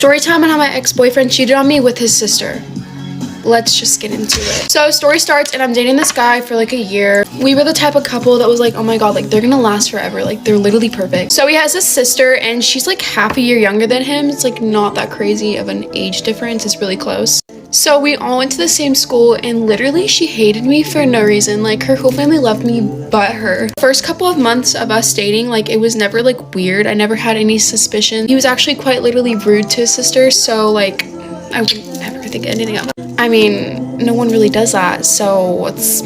Story time on how my ex-boyfriend cheated on me with his sister. Let's just get into it. So story starts and I'm dating this guy for like a year. We were the type of couple that was like, oh my god, like they're gonna last forever, like they're literally perfect. So he has a sister and she's like half a year younger than him. It's like not that crazy of an age difference, it's really close. So we all went to the same school and literally she hated me for no reason. Like her whole family loved me but her. First couple of months of us dating, like it was never like weird. I never had any suspicion. He was actually quite literally rude to his sister, so like I wouldn't ever think anything of it. I mean, no one really does that, so it's,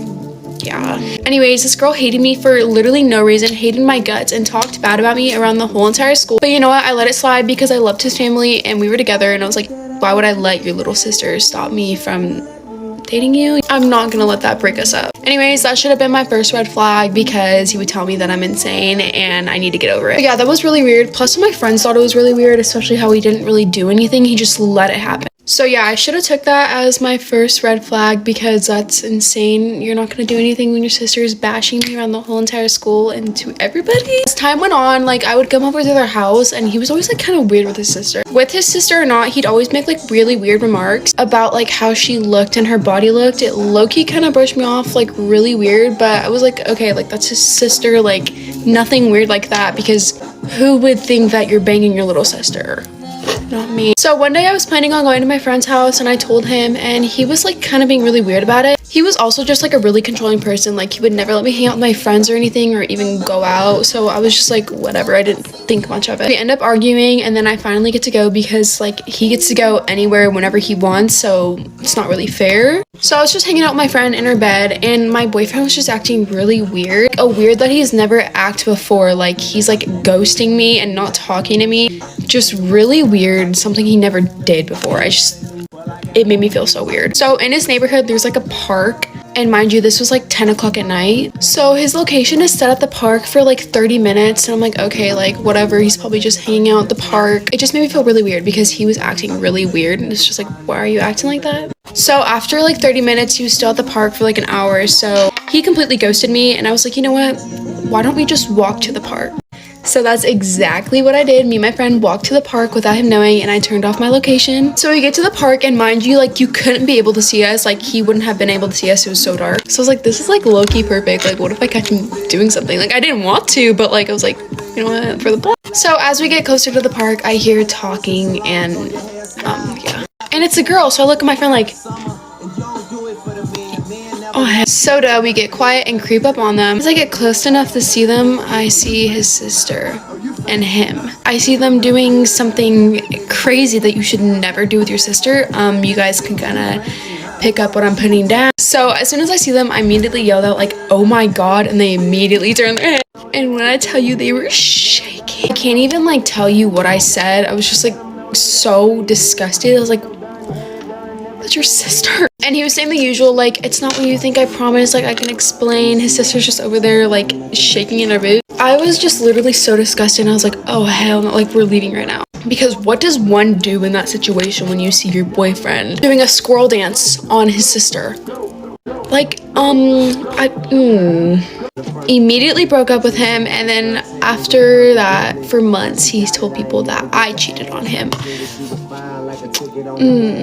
yeah. Anyways, this girl hated me for literally no reason, hated my guts, and talked bad about me around the whole entire school. But you know what? I let it slide because I loved his family and we were together, and I was like, why would I let your little sister stop me from dating you? I'm not gonna let that break us up. Anyways, that should have been my first red flag because he would tell me that I'm insane and I need to get over it. But yeah, that was really weird. Plus, my friends thought it was really weird, especially how he didn't really do anything. He just let it happen. So yeah, I should have took that as my first red flag because that's insane. You're not gonna do anything when your sister is bashing me around the whole entire school and to everybody. As time went on, like I would come over to their house and he was always like kind of weird with his sister. With his sister or not, he'd always make like really weird remarks about like how she looked and her body looked. It low-key kind of brushed me off like really weird, but I was like, okay, like that's his sister, like nothing weird like that, because who would think that you're banging your little sister? Not me. So one day I was planning on going to my friend's house and I told him, and he was like kind of being really weird about it. He was also just like a really controlling person. Like he would never let me hang out with my friends or anything or even go out. So I was just like, whatever. I didn't think much of it. We end up arguing and then I finally get to go because like he gets to go anywhere whenever he wants. So it's not really fair. So I was just hanging out with my friend in her bed and my boyfriend was just acting really weird. A weird that he's never acted before. Like he's like ghosting me and not talking to me. Just really weird. Something he never did before. It made me feel so weird. So in his neighborhood, there's like a park. And mind you, this was like 10 o'clock at night. So his location is set at the park for like 30 minutes. And I'm like, okay, like whatever. He's probably just hanging out at the park. It just made me feel really weird because he was acting really weird. And it's just like, why are you acting like that? So after like 30 minutes, he was still at the park for like an hour. So he completely ghosted me. And I was like, you know what? Why don't we just walk to the park? So that's exactly what I did. Me and my friend walked to the park without him knowing and I turned off my location. So we get to the park and mind you, like you couldn't be able to see us. Like he wouldn't have been able to see us. It was so dark. So I was like, this is like low-key perfect. Like what if I catch him doing something? Like I didn't want to, but like I was like, you know what, for the plot. So as we get closer to the park, I hear talking and yeah. And it's a girl. So I look at my friend like, oh, heck. Soda, we get quiet and creep up on them. As I get close enough to see them, I see his sister and him. I see them doing something crazy that you should never do with your sister. You guys can kind of pick up what I'm putting down. So as soon as I see them, I immediately yelled out like, oh my god, and they immediately turn their head. And when I tell you, they were shaking. I can't even like tell you what I said. I was just like so disgusted. I was like, that's your sister. And he was saying the usual, like, it's not what you think, I promise, like I can explain. His sister's just over there like shaking in her boots. I was just literally so disgusted and I was like, oh hell no, like we're leaving right now. Because what does one do in that situation when you see your boyfriend doing a squirrel dance on his sister? Like, immediately broke up with him, and then after that, for months, he told people that I cheated on him.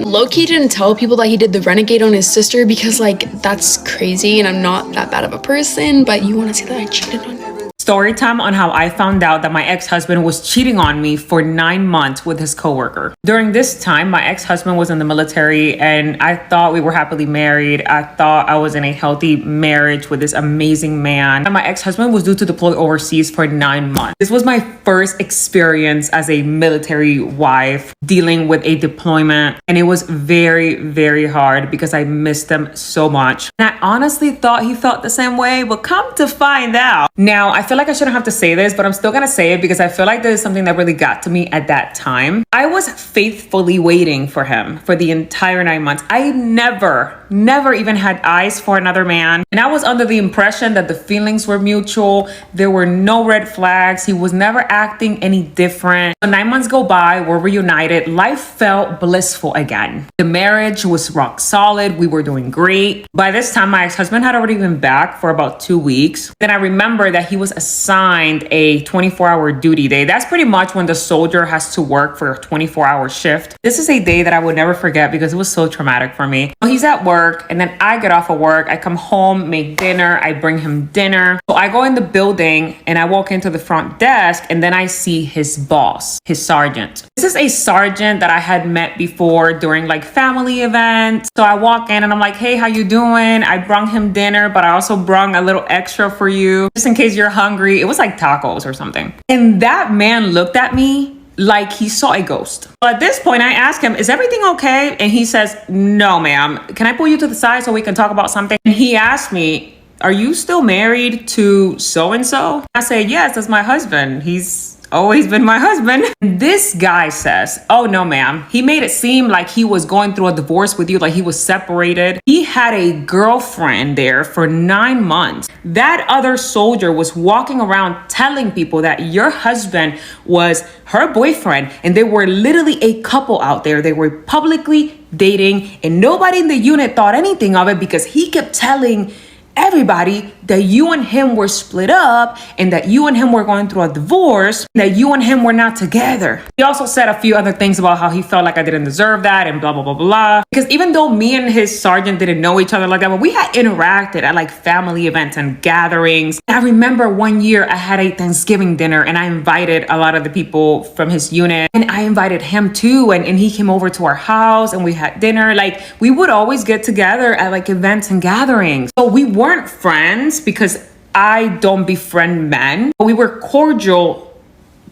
Low-key didn't tell people that he did the renegade on his sister because, like, that's crazy, and I'm not that bad of a person, but you want to see that I cheated on him? Story time on how I found out that my ex-husband was cheating on me for 9 months with his coworker. During this time, my ex-husband was in the military and I thought we were happily married. I thought I was in a healthy marriage with this amazing man. And my ex-husband was due to deploy overseas for 9 months. This was my first experience as a military wife dealing with a deployment. And it was very, very hard because I missed him so much. And I honestly thought he felt the same way, but come to find out. Now, I feel like I shouldn't have to say this, but I'm still gonna say it because I feel like this is something that really got to me at that time. I was faithfully waiting for him for the entire 9 months. I never even had eyes for another man. And I was under the impression that the feelings were mutual. There were no red flags. He was never acting any different. So 9 months go by, we're reunited. graduated, life felt blissful again. The marriage was rock solid. We were doing great. By this time, my ex-husband had already been back for about 2 weeks. Then I remember that he was assigned a 24-hour duty day. That's pretty much when the soldier has to work for a 24-hour shift. This is a day that I would never forget because it was so traumatic for me. So he's at work, and then I get off of work. I come home, make dinner. I bring him dinner. So I go in the building and I walk into the front desk, and then I see his boss, his sergeant. This is a sergeant that I had met before during like family events. So I walk in and I'm like, hey, how you doing? I brung him dinner, but I also brung a little extra for you just in case you're hungry. It was like tacos or something. And that man looked at me like he saw a ghost. So at this point, I asked him, is everything okay? And he says, no, ma'am. Can I pull you to the side so we can talk about something? And he asked me, are you still married to so-and-so? I say, yes, that's my husband. He's always been my husband. This guy says, oh no, ma'am. He made it seem like he was going through a divorce with you, like he was separated. He had a girlfriend there for 9 months. That other soldier was walking around telling people that your husband was her boyfriend, and they were literally a couple out there. They were publicly dating, and nobody in the unit thought anything of it because he kept telling everybody that you and him were split up and that you and him were going through a divorce, that you and him were not together. He also said a few other things about how he felt like I didn't deserve that and blah, blah, blah, blah. Because even though me and his sergeant didn't know each other like that, but we had interacted at like family events and gatherings. I remember one year I had a Thanksgiving dinner and I invited a lot of the people from his unit, and I invited him too. And he came over to our house and we had dinner. Like, we would always get together at like events and gatherings. So we weren't friends because I don't befriend men, but we were cordial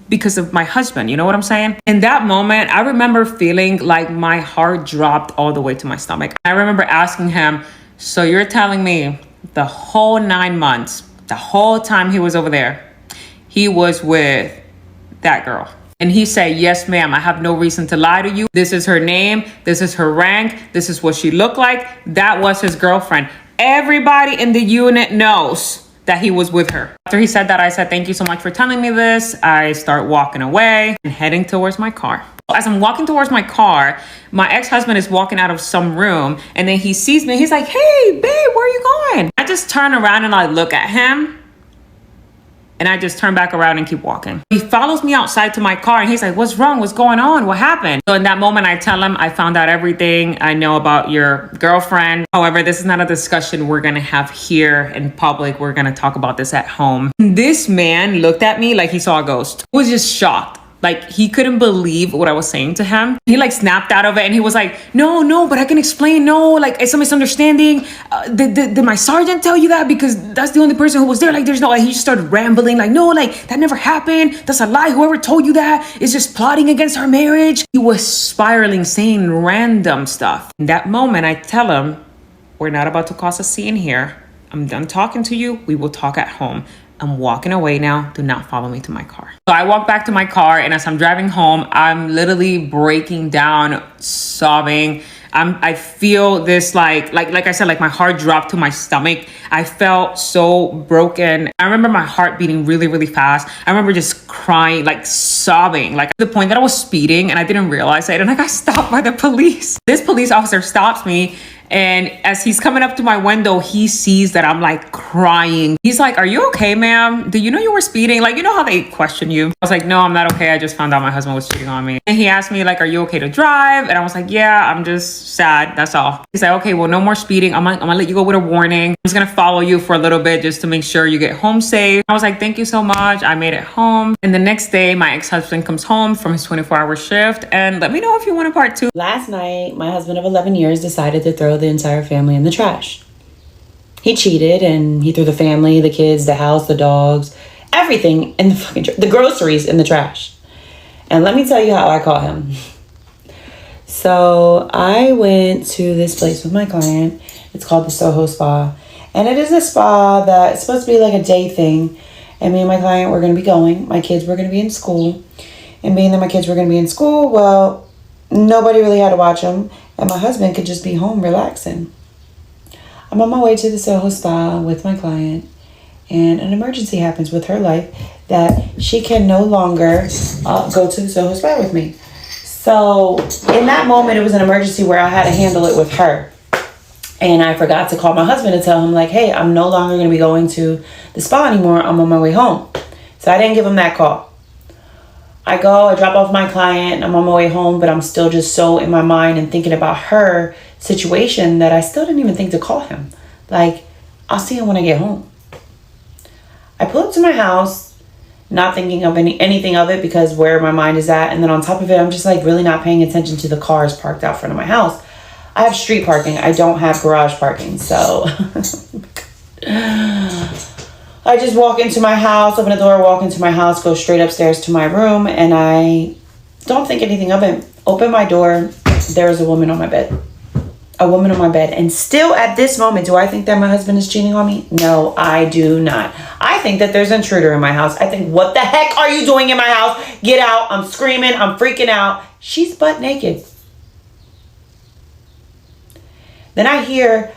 because of my husband. You know what I'm saying? In that moment, I remember feeling like my heart dropped all the way to my stomach. I remember asking him, so you're telling me the whole 9 months, the whole time he was over there, he was with that girl? And he said, yes, ma'am, I have no reason to lie to you. This is her name. This is her rank. This is what she looked like. That was his girlfriend. Everybody in the unit knows that he was with her. After he said that, I said, thank you so much for telling me this. I start walking away and heading towards my car. As I'm walking towards my car, my ex-husband is walking out of some room, and then he sees me. He's like, hey, babe, where are you going? I just turn around and I look at him, and I just turn back around and keep walking. He follows me outside to my car and he's like, what's wrong? What's going on? What happened? So in that moment, I tell him, I found out everything I know about your girlfriend. However, this is not a discussion we're gonna have here in public. We're gonna talk about this at home. This man looked at me like he saw a ghost. He was just shocked. Like, he couldn't believe what I was saying to him. He like snapped out of it and he was like, no, but I can explain. No, like, it's a misunderstanding. Did my sergeant tell you that? Because that's the only person who was there. Like, there's no, like, he just started rambling. Like, no, like, that never happened. That's a lie. Whoever told you that is just plotting against our marriage. He was spiraling, saying random stuff. In that moment, I tell him, we're not about to cause a scene here. I'm done talking to you. We will talk at home. I'm walking away now. Do not follow me to my car. So I walk back to my car, and as I'm driving home, I'm literally breaking down, sobbing. I feel this like I said, like my heart dropped to my stomach. I felt so broken. I remember my heart beating really, really fast. I remember just crying, like sobbing, like to the point that I was speeding and I didn't realize it. And I got stopped by the police. This police officer stops me. And as he's coming up to my window, he sees that I'm like crying. He's like, are you okay, ma'am? Do you know you were speeding? Like, you know how they question you? I was like, no, I'm not okay. I just found out my husband was cheating on me. And he asked me like, are you okay to drive? And I was like, yeah, I'm just sad. That's all. He's like, okay, well, no more speeding. I'm gonna let you go with a warning. I'm just gonna follow you for a little bit just to make sure you get home safe. I was like, thank you so much. I made it home. And the next day, my ex-husband comes home from his 24-hour shift. And let me know if you want a part 2. Last night, my husband of 11 years decided to throw the entire family in the trash. He cheated and he threw the family, the kids, the house, the dogs, everything in the fucking the groceries in the trash. And let me tell you how I caught him. So I went to this place with my client. It's called the Soho Spa. And it is a spa that's supposed to be like a day thing. And me and my client were going to be going. My kids were going to be in school. And being that my kids were going to be in school, well, nobody really had to watch them. And my husband could just be home relaxing. I'm on my way to the Soho Spa with my client, and an emergency happens with her life that she can no longer go to the Soho Spa with me. So in that moment, it was an emergency where I had to handle it with her. And I forgot to call my husband and tell him, like, hey, I'm no longer going to be going to the spa anymore. I'm on my way home. So I didn't give him that call. I drop off my client, I'm on my way home, but I'm still just so in my mind and thinking about her situation that I still didn't even think to call him. Like, I'll see him when I get home. I pull up to my house, not thinking of anything of it because where my mind is at. And then on top of it, I'm just like really not paying attention to the cars parked out front of my house. I have street parking. I don't have garage parking. So I just walk into my house, open the door, walk into my house, go straight upstairs to my room. And I don't think anything of it. Open my door. There's a woman on my bed. A woman on my bed. And still at this moment, do I think that my husband is cheating on me? No, I do not. I think that there's an intruder in my house. I think, what the heck are you doing in my house? Get out. I'm screaming. I'm freaking out. She's butt naked. Then I hear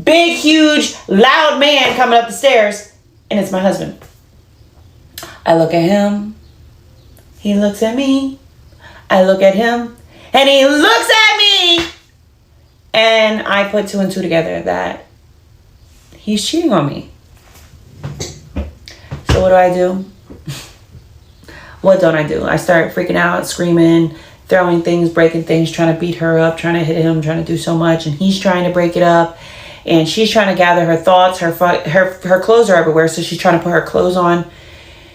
big, huge, loud man coming up the stairs. And it's my husband. I look at him. He looks at me. I look at him. And he looks at me. And I put two and two together that he's cheating on me. So what do? What don't I do? I start freaking out, screaming, throwing things, breaking things, trying to beat her up, trying to hit him, trying to do so much. And he's trying to break it up. And she's trying to gather her thoughts. Her clothes are everywhere. So she's trying to put her clothes on.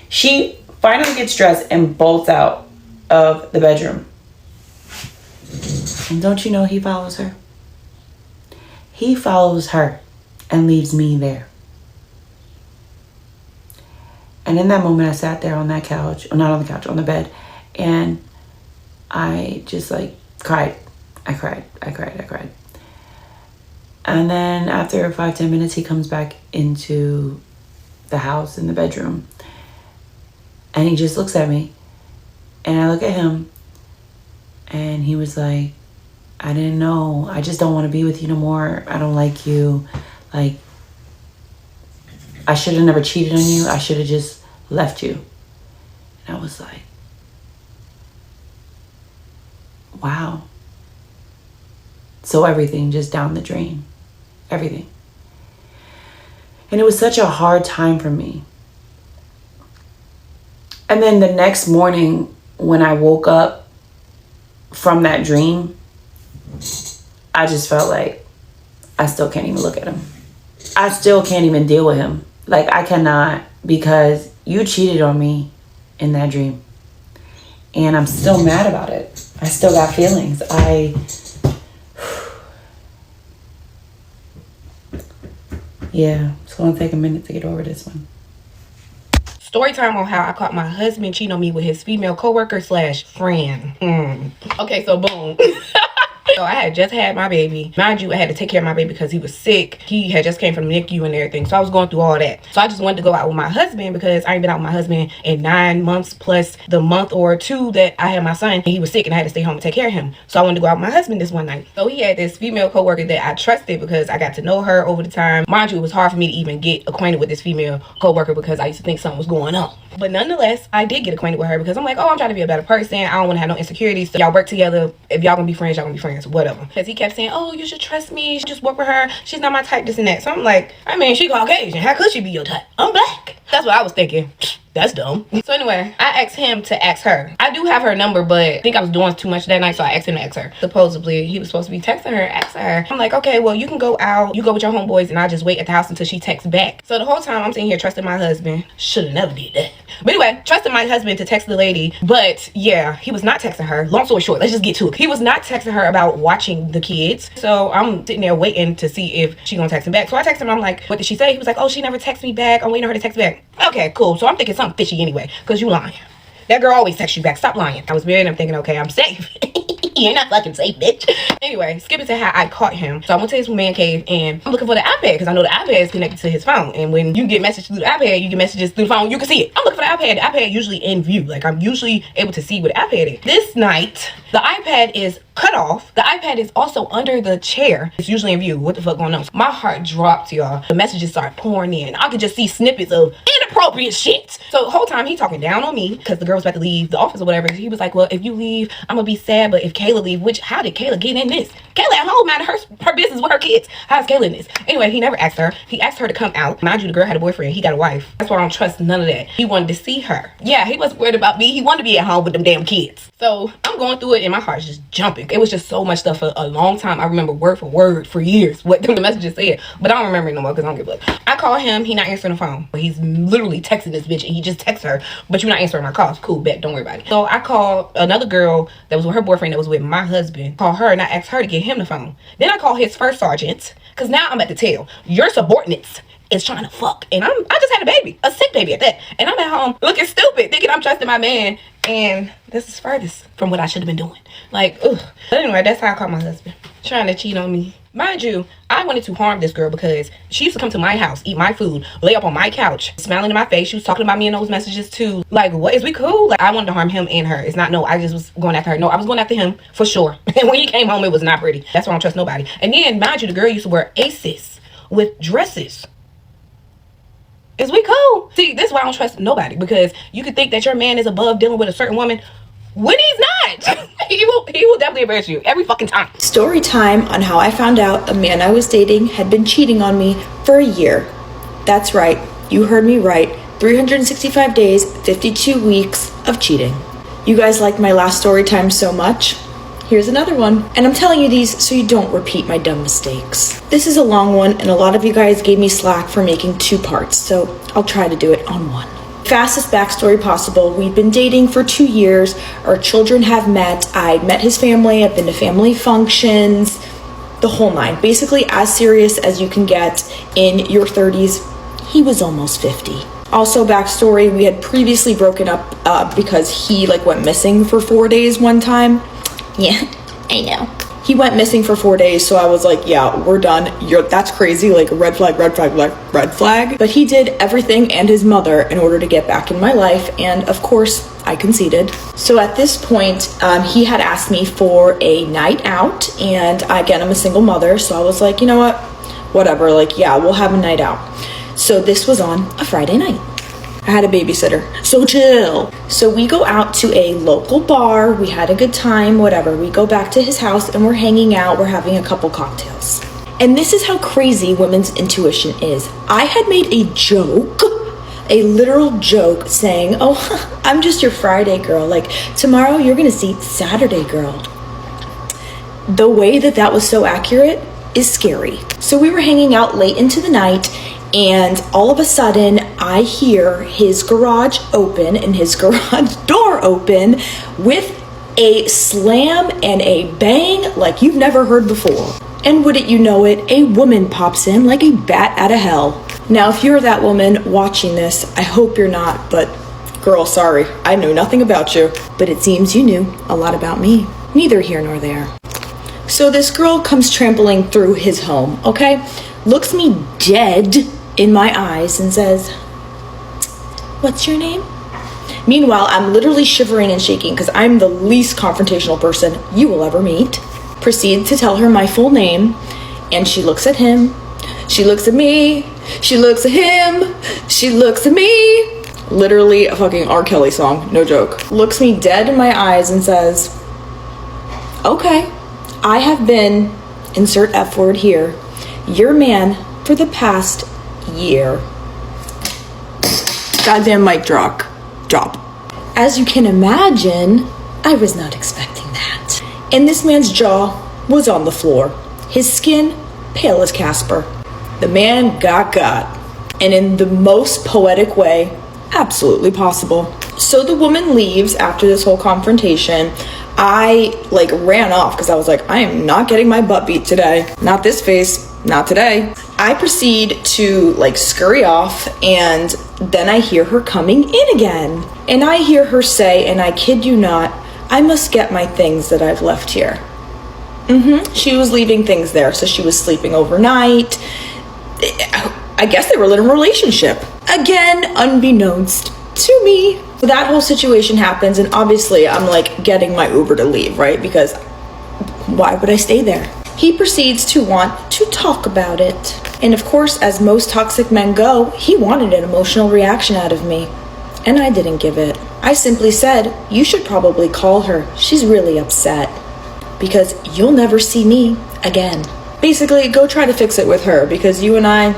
She finally gets dressed and bolts out of the bedroom. And don't you know he follows her? He follows her and leaves me there. And in that moment, I sat there on that couch, not on the couch, on the bed, and I just like cried. I cried. And then after 5-10 minutes, he comes back into the house in the bedroom. And he just looks at me. And I look at him. And he was like, I didn't know. I just don't want to be with you no more. I don't like you. Like, I should have never cheated on you. I should have just left you. And I was like, wow. So everything just down the drain. Everything. And it was such a hard time for me. And then the next morning when I woke up from that dream, I just felt like I still can't even look at him. I still can't even deal with him. Like, I cannot, because you cheated on me in that dream. And I'm still mad about it. I still got feelings. Yeah, it's going to take a minute to get over this one. Story time on how I caught my husband cheating on me with his female coworker / friend. Okay, so boom. So I had just had my baby. Mind you, I had to take care of my baby because he was sick. He had just came from the NICU and everything. So I was going through all that. So I just wanted to go out with my husband because I ain't been out with my husband in 9 months plus the month or two that I had my son. He was sick and I had to stay home and take care of him. So I wanted to go out with my husband this one night. So he had this female coworker that I trusted because I got to know her over the time. Mind you, it was hard for me to even get acquainted with this female coworker because I used to think something was going on. But nonetheless, I did get acquainted with her because I'm like, oh, I'm trying to be a better person. I don't want to have no insecurities. So y'all work together. If y'all gonna be friends, y'all gonna be friends, whatever. Because he kept saying, oh, you should trust me. Just work with her. She's not my type, this and that. So I'm like, I mean, she Caucasian. How could she be your type? I'm black. That's what I was thinking. That's dumb. So anyway, I asked him to ask her. I do have her number, but I think I was doing too much that night, so I asked him to ask her. Supposedly, he was supposed to be texting her, asking her. I'm like, okay, well, you can go out. You go with your homeboys, and I'll just wait at the house until she texts back. So the whole time, I'm sitting here trusting my husband. Should have never did that. But anyway, trusting my husband to text the lady. But yeah, he was not texting her. Long story short, let's just get to it. He was not texting her about watching the kids. So I'm sitting there waiting to see if she gonna text him back. So I texted him. I'm like, what did she say? He was like, oh, she never texted me back. I'm waiting on her to text back. Okay, cool. So I'm thinking something fishy anyway, because you lying. That girl always texts you back. Stop lying. I was married and I'm thinking, okay, I'm safe. You're not fucking safe, bitch. Anyway, skip it to how I caught him. So I went to his man cave and I'm looking for the iPad because I know the iPad is connected to his phone. And when you get messages through the iPad, you get messages through the phone, you can see it. I'm looking for the iPad. The iPad usually in view. Like, I'm usually able to see what the iPad is. This night, the iPad is cut off. The iPad is also under the chair. It's usually in view. What the fuck going on? My heart dropped, y'all. The messages started pouring in. I could just see snippets of inappropriate shit. So the whole time he talking down on me because the girl was about to leave the office or whatever. He was like, well, if you leave, I'm gonna be sad, but if Kayla leave, which, how did Kayla get in this? Kayla at home, minding her business with her kids. How's Kayla in this? Anyway, he never asked her. He asked her to come out. Mind you, the girl had a boyfriend. He got a wife. That's why I don't trust none of that. He wanted to see her. Yeah, he wasn't worried about me. He wanted to be at home with them damn kids. So I'm going through it and my heart's just jumping. It was just so much stuff for a long time. I remember word for word for years what the messages said, but I don't remember it no more because I don't give a fuck. I call him. He not answering the phone. He's literally texting this bitch and he just texts her, but you're not answering my calls. Cool, bet. Don't worry about it. So I called another girl that was with her boyfriend that was with my husband. Call her and I asked her to get him the phone. Then I call his first sergeant because now I'm at the tail. Your subordinates is trying to fuck, and I just had a baby, a sick baby at that, and I'm at home looking stupid, thinking I'm trusting my man, and this is furthest from what I should have been doing. Like, ugh. But anyway, that's how I caught my husband trying to cheat on me. Mind you, I wanted to harm this girl because she used to come to my house, eat my food, lay up on my couch, smiling in my face. She was talking about me in those messages too. Like, what, is we cool? Like, I wanted to harm him and her. It's not, no, I just was going after her. No, I was going after him for sure. And when he came home, it was not pretty. That's why I don't trust nobody. And then, mind you, the girl used to wear aces with dresses. Is we cool? See, this is why I don't trust nobody, because you could think that your man is above dealing with a certain woman when he's not. he will definitely embarrass you every fucking time. Story time on how I found out a man I was dating had been cheating on me for a year. That's right, you heard me right. 365 days, 52 weeks of cheating. You guys liked my last story time so much? Here's another one. And I'm telling you these so you don't repeat my dumb mistakes. This is a long one and a lot of you guys gave me slack for making 2 parts, so I'll try to do it on one. Fastest backstory possible. We've been dating for 2 years. Our children have met. I met his family. I've been to family functions, the whole nine. Basically as serious as you can get in your 30s. He was almost 50. Also, backstory, we had previously broken up because he went missing for 4 days one time. Yeah, I know. He went missing for 4 days, so I was like, yeah, we're done. That's crazy, red flag, red flag, red flag. But he did everything and his mother in order to get back in my life, and of course, I conceded. So at this point, he had asked me for a night out, and again, I'm a single mother, so I was like, you know what? Whatever, yeah, we'll have a night out. So this was on a Friday night. I had a babysitter, so chill. So we go out to a local bar. We had a good time, whatever. We go back to his house and we're hanging out. We're having a couple cocktails. And this is how crazy women's intuition is. I had made a joke, a literal joke saying, oh, I'm just your Friday girl. Tomorrow you're gonna see Saturday girl. The way that was so accurate is scary. So we were hanging out late into the night, and all of a sudden, I hear his garage open and his garage door open with a slam and a bang like you've never heard before. And wouldn't you know it, a woman pops in like a bat out of hell. Now, if you're that woman watching this, I hope you're not, but girl, sorry, I know nothing about you. But it seems you knew a lot about me. Neither here nor there. So this girl comes trampling through his home, okay? Looks me dead in my eyes and says, what's your name? Meanwhile, I'm literally shivering and shaking because I'm the least confrontational person you will ever meet. Proceed to tell her my full name, and she looks at him, she looks at me, she looks at him, she looks at me. Literally a fucking R. Kelly song, no joke. Looks me dead in my eyes and says, okay, I have been, insert F word here, your man for the past year. Goddamn mic drop. As you can imagine, I was not expecting that. And this man's jaw was on the floor. His skin pale as Casper. The man got. And in the most poetic way absolutely possible. So the woman leaves after this whole confrontation. I ran off because I was like, I am not getting my butt beat today. Not this face, not today. I proceed to scurry off, and then I hear her coming in again. And I hear her say, and I kid you not, I must get my things that I've left here. She was leaving things there, so she was sleeping overnight. I guess they were in a relationship. Again, unbeknownst to me. That whole situation happens, and obviously I'm like getting my Uber to leave, right? Because why would I stay there? He proceeds to want to talk about it. And of course, as most toxic men go, he wanted an emotional reaction out of me. And I didn't give it. I simply said, you should probably call her. She's really upset. Because you'll never see me again. Basically, go try to fix it with her, because you and I,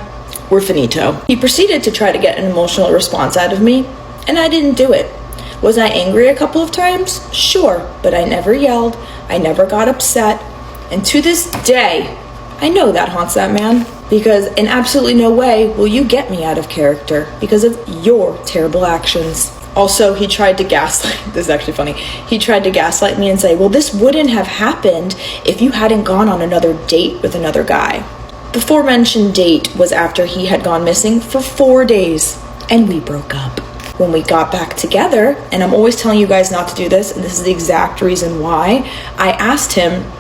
we're finito. He proceeded to try to get an emotional response out of me, and I didn't do it. Was I angry a couple of times? Sure, but I never yelled. I never got upset. And to this day, I know that haunts that man, because in absolutely no way will you get me out of character because of your terrible actions. Also, he tried to gaslight, this is actually funny, he tried to gaslight me and say, well, this wouldn't have happened if you hadn't gone on another date with another guy. The aforementioned date was after he had gone missing for 4 days, and we broke up. When we got back together, and I'm always telling you guys not to do this, and this is the exact reason why, I asked him,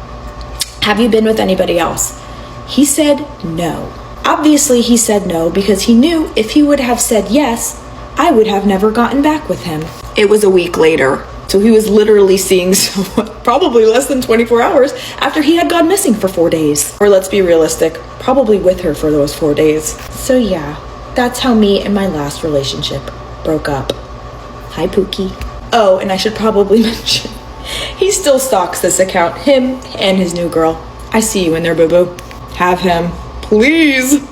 have you been with anybody else? He said no. Obviously, he said no because he knew if he would have said yes, I would have never gotten back with him. It was a week later, so he was literally seeing someone probably less than 24 hours after he had gone missing for 4 days. Or let's be realistic, probably with her for those 4 days. So yeah, that's how me and my last relationship broke up. Hi, Pookie. Oh, and I should probably mention, he still stalks this account, him and his new girl. I see you in there, boo-boo. Have him, please.